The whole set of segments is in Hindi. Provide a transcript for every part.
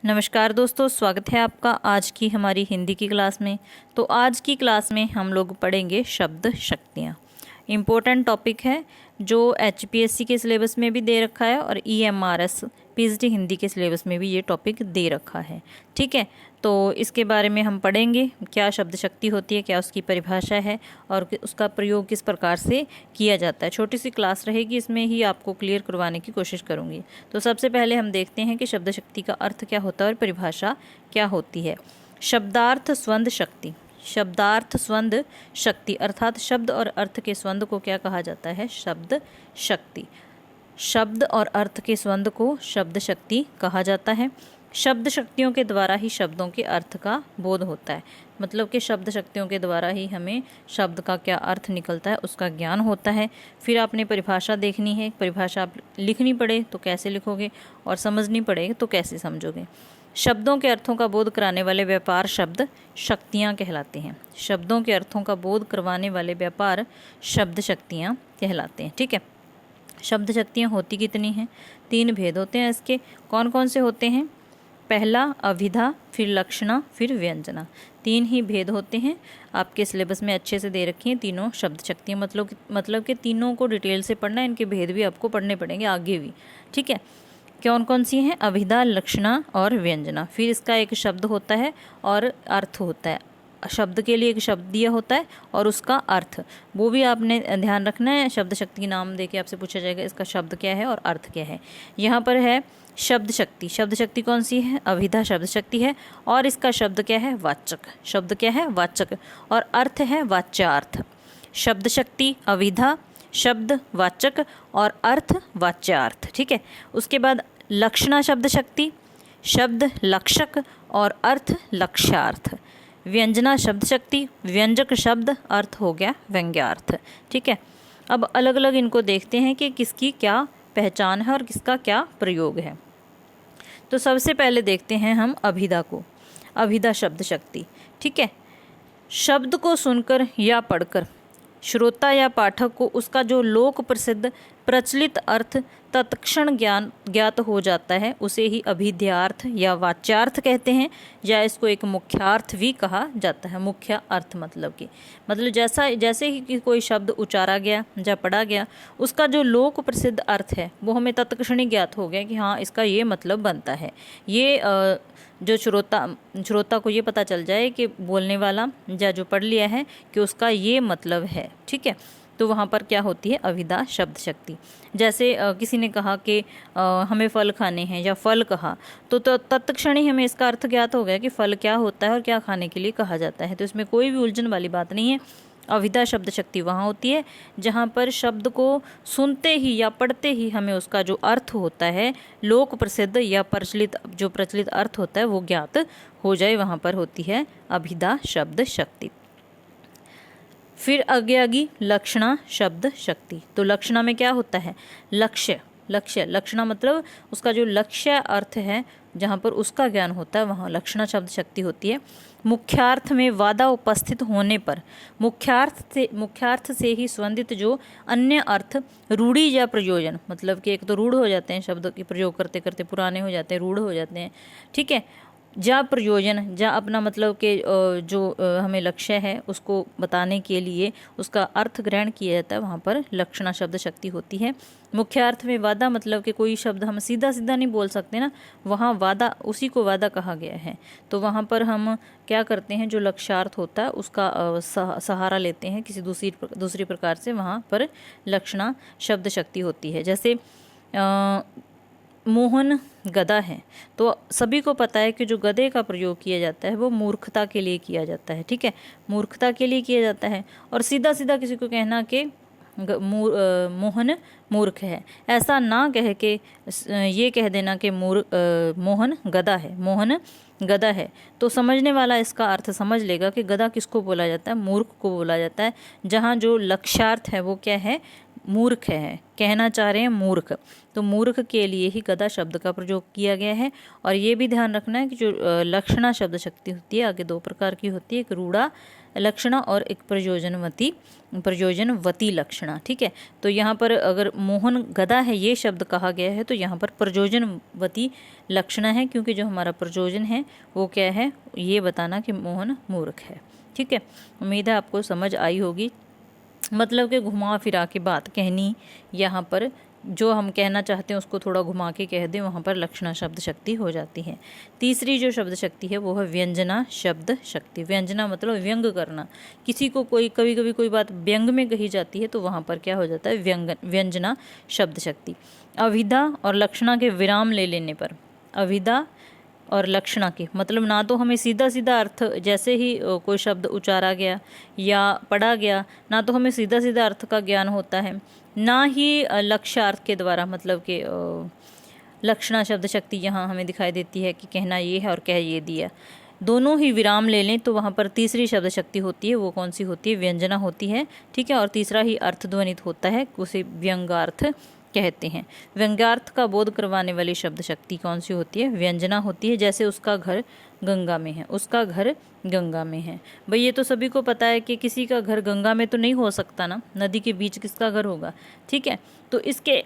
नमस्कार दोस्तों, स्वागत है आपका आज की हमारी हिंदी की क्लास में। तो आज की क्लास में हम लोग पढ़ेंगे शब्द शक्तियाँ। इम्पोर्टेंट टॉपिक है जो एचपीएससी के सिलेबस में भी दे रखा है और ईएमआरएस पीएचडी हिंदी के सिलेबस में भी ये टॉपिक दे रखा है। ठीक है, तो इसके बारे में हम पढ़ेंगे क्या शब्द शक्ति होती है, क्या उसकी परिभाषा है और उसका प्रयोग किस प्रकार से किया जाता है। छोटी सी क्लास रहेगी, इसमें ही आपको क्लियर करवाने की कोशिश करूँगी। तो सबसे पहले हम देखते हैं कि शब्द शक्ति का अर्थ क्या होता है और परिभाषा क्या होती है। शब्दार्थ स्वंद शक्ति। शब्दार्थ स्वंद शक्ति अर्थात शब्द और अर्थ के स्वंद को क्या कहा जाता है? शब्द शक्ति। शब्द और अर्थ के स्वंद को शब्द शक्ति कहा जाता है। शब्द शक्तियों के द्वारा ही शब्दों के अर्थ का बोध होता है, मतलब कि शब्द शक्तियों के द्वारा ही हमें शब्द का क्या अर्थ निकलता है उसका ज्ञान होता है। फिर आपने परिभाषा देखनी है, परिभाषा आप लिखनी पड़े तो कैसे लिखोगे और समझनी पड़े तो कैसे समझोगे। शब्दों के अर्थों का बोध कराने वाले व्यापार शब्द शक्तियाँ कहलाते हैं। शब्दों के अर्थों का बोध करवाने वाले व्यापार शब्द शक्तियाँ कहलाते हैं। ठीक है, शब्द शक्तियाँ होती कितनी हैं? 3 भेद होते हैं इसके। कौन कौन से होते हैं? पहला अभिधा, फिर लक्षणा, फिर व्यंजना। 3 ही भेद होते हैं, आपके सिलेबस में अच्छे से दे रखी हैं तीनों शब्द शक्तियाँ। मतलब कि तीनों को डिटेल से पढ़ना है, इनके भेद भी आपको पढ़ने पड़ेंगे आगे भी। ठीक है, कौन कौन सी हैं? अभिधा, लक्षणा और व्यंजना। फिर इसका एक शब्द होता है और अर्थ होता है। शब्द के लिए एक शब्द दिया होता है और उसका अर्थ, वो भी आपने ध्यान रखना है। शब्द शक्ति की नाम देके आपसे पूछा जाएगा इसका शब्द क्या है और अर्थ क्या है। यहाँ पर है शब्द शक्ति। शब्द शक्ति कौन सी है? अभिधा शब्द शक्ति है और इसका शब्द क्या है? वाचक। शब्द क्या है? वाचक। और अर्थ है वाच्यार्थ। शब्द शक्ति, अभिधा, शब्द, वाचक और अर्थ वाच्यार्थ। ठीक है, उसके बाद लक्षणा शब्द शक्ति, शब्द, लक्षक और अर्थ लक्ष्यार्थ। व्यंजना शब्द शक्ति, व्यंजक शब्द, अर्थ हो गया व्यंग्यार्थ। ठीक है, अब अलग अलग इनको देखते हैं कि किसकी क्या पहचान है और किसका क्या प्रयोग है। तो सबसे पहले देखते हैं हम अभिधा को। अभिधा शब्द शक्ति। ठीक है, शब्द को सुनकर या पढ़कर श्रोता या पाठक को उसका जो लोक प्रसिद्ध प्रचलित अर्थ तत्क्षण ज्ञात हो जाता है, उसे ही अभिध्यार्थ या वाच्यार्थ कहते हैं, या इसको एक मुख्यार्थ भी कहा जाता है। मुख्य अर्थ मतलब जैसे ही कि कोई शब्द उचारा गया या पढ़ा गया, उसका जो लोक प्रसिद्ध अर्थ है वो हमें तत्क्षण ही ज्ञात हो गया कि हाँ इसका ये मतलब बनता है। ये जो श्रोता को ये पता चल जाए कि बोलने वाला या जो पढ़ लिया है कि उसका ये मतलब है। ठीक है, तो वहाँ पर क्या होती है? अभिधा शब्द शक्ति। जैसे किसी ने कहा कि हमें फल खाने हैं या फल कहा, तो तत्क्षण ही हमें इसका अर्थ ज्ञात हो गया कि फल क्या होता है और क्या खाने के लिए कहा जाता है। तो इसमें कोई भी उलझन वाली बात नहीं है। अभिधा शब्द शक्ति वहाँ होती है जहाँ पर शब्द को सुनते ही या पढ़ते ही हमें उसका जो अर्थ होता है, लोक प्रसिद्ध या प्रचलित अर्थ होता है, वो ज्ञात हो जाए, वहाँ पर होती है अभिधा शब्द शक्ति। फिर आगे लक्षणा शब्द शक्ति। तो लक्षणा में क्या होता है? लक्षणा मतलब उसका जो लक्ष्य अर्थ है, जहाँ पर उसका ज्ञान होता है, वहाँ लक्षणा शब्द शक्ति होती है। मुख्यार्थ में वादा उपस्थित होने पर मुख्यार्थ से ही संबंधित जो अन्य अर्थ रूढ़ी या प्रयोजन, मतलब कि एक तो रूढ़ हो जाते हैं, शब्द के प्रयोग करते करते पुराने हो जाते हैं, रूढ़ हो जाते हैं। ठीक है, जा प्रयोजन, जा अपना मतलब के जो हमें लक्ष्य है उसको बताने के लिए उसका अर्थ ग्रहण किया जाता है, वहाँ पर लक्षणा शब्द शक्ति होती है। मुख्य अर्थ में वादा, मतलब कि कोई शब्द हम सीधा सीधा नहीं बोल सकते ना, वहाँ वादा, उसी को वादा कहा गया है। तो वहाँ पर हम क्या करते हैं, जो लक्ष्यार्थ होता है उसका सहारा लेते हैं किसी दूसरी प्रकार से, वहाँ पर लक्षणा शब्द शक्ति होती है। जैसे मोहन गधा है, तो सभी को पता है कि जो गधे का प्रयोग किया जाता है वो मूर्खता के लिए किया जाता है। ठीक है, मूर्खता के लिए किया जाता है। और सीधा सीधा किसी को कहना कि मोहन मूर्ख है, ऐसा ना कह के ये कह देना कि मोहन गधा है, मोहन गधा है, तो समझने वाला इसका अर्थ समझ लेगा कि गधा किसको बोला जाता है? मूर्ख को बोला जाता है। जहाँ जो लक्ष्यार्थ है वो क्या है? मूर्ख है, कहना चाह रहे हैं मूर्ख। तो मूर्ख के लिए ही गधा शब्द का प्रयोग किया गया है। और ये भी ध्यान रखना है कि जो लक्षणा शब्द शक्ति होती है आगे 2 प्रकार की होती है, एक रूढ़ा लक्षणा और एक प्रयोजनवती लक्षणा। ठीक है, तो यहाँ पर अगर मोहन गधा है ये शब्द कहा गया है तो यहाँ पर प्रयोजनवती लक्षणा है, क्योंकि जो हमारा प्रयोजन है वो क्या है, ये बताना कि मोहन मूर्ख है। ठीक है, उम्मीद है आपको समझ आई होगी। मतलब कि घुमा फिरा के बात कहनी, यहाँ पर जो हम कहना चाहते हैं उसको थोड़ा घुमा के कह दें, वहाँ पर लक्षणा शब्द शक्ति हो जाती है। तीसरी जो शब्द शक्ति है वो है व्यंजना शब्द शक्ति। व्यंजना मतलब व्यंग करना, किसी को कोई कभी कभी कोई बात व्यंग में कही जाती है तो वहाँ पर क्या हो जाता है, व्यंजना शब्द शक्ति। अभिधा और लक्षणा के विराम ले लेने पर, अभिधा और लक्षणा के मतलब ना तो हमें सीधा सीधा अर्थ जैसे ही कोई शब्द उचारा गया या पढ़ा गया, ना तो हमें सीधा सीधा अर्थ का ज्ञान होता है, ना ही लक्ष्यार्थ के द्वारा, मतलब कि लक्षणा शब्द शक्ति यहाँ हमें दिखाई देती है कि कहना ये है और कह ये दिया। दोनों ही विराम ले लें तो वहाँ पर तीसरी शब्द शक्ति होती है, वो कौन सी होती है, व्यंजना होती है। ठीक है, और तीसरा ही अर्थ ध्वनित होता है, उसे व्यंग्यार्थ कहते हैं। व्यंग्यार्थ का बोध करवाने वाली शब्द शक्ति कौन सी होती है, व्यंजना होती है। जैसे उसका घर गंगा में है, उसका घर गंगा में है। भाई ये तो सभी को पता है कि किसी का घर गंगा में तो नहीं हो सकता ना, नदी के बीच किसका घर होगा। ठीक है, तो इसके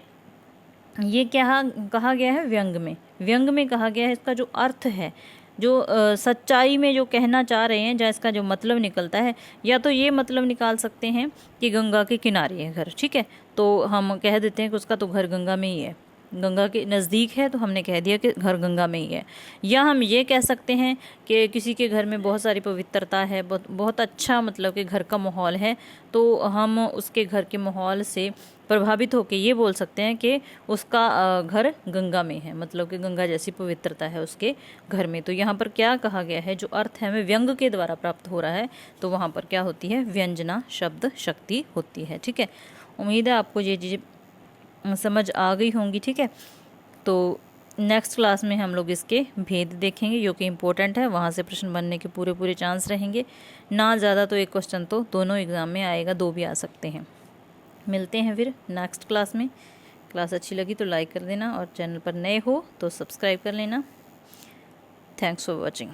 ये क्या कहा गया है, व्यंग में, व्यंग में कहा गया है। इसका जो अर्थ है, जो सच्चाई में जो कहना चाह रहे हैं, जहाँ इसका जो मतलब निकलता है, या तो ये मतलब निकाल सकते हैं कि गंगा के किनारे है घर। ठीक है, तो हम कह देते हैं कि उसका तो घर गंगा में ही है, गंगा के नज़दीक है तो हमने कह दिया कि घर गंगा में ही है। या हम ये कह सकते हैं कि किसी के घर में बहुत सारी पवित्रता है, बहुत अच्छा मतलब कि घर का माहौल है, तो हम उसके घर के माहौल से प्रभावित होकर ये बोल सकते हैं कि उसका घर गंगा में है, मतलब कि गंगा जैसी पवित्रता है उसके घर में। तो यहाँ पर क्या कहा गया है, जो अर्थ है हमें व्यंग के द्वारा प्राप्त हो रहा है, तो वहाँ पर क्या होती है, व्यंजना शब्द शक्ति होती है। ठीक है, उम्मीद है आपको ये चीज़ें समझ आ गई होंगी। ठीक है, तो नेक्स्ट क्लास में हम लोग इसके भेद देखेंगे, जो कि इम्पोर्टेंट है, वहाँ से प्रश्न बनने के पूरे चांस रहेंगे। ना ज़्यादा तो एक क्वेश्चन तो दोनों एग्ज़ाम में आएगा, 2 भी आ सकते हैं। मिलते हैं फिर नेक्स्ट क्लास में। क्लास अच्छी लगी तो लाइक कर देना, और चैनल पर नए हो तो सब्सक्राइब कर लेना। Thanks for watching.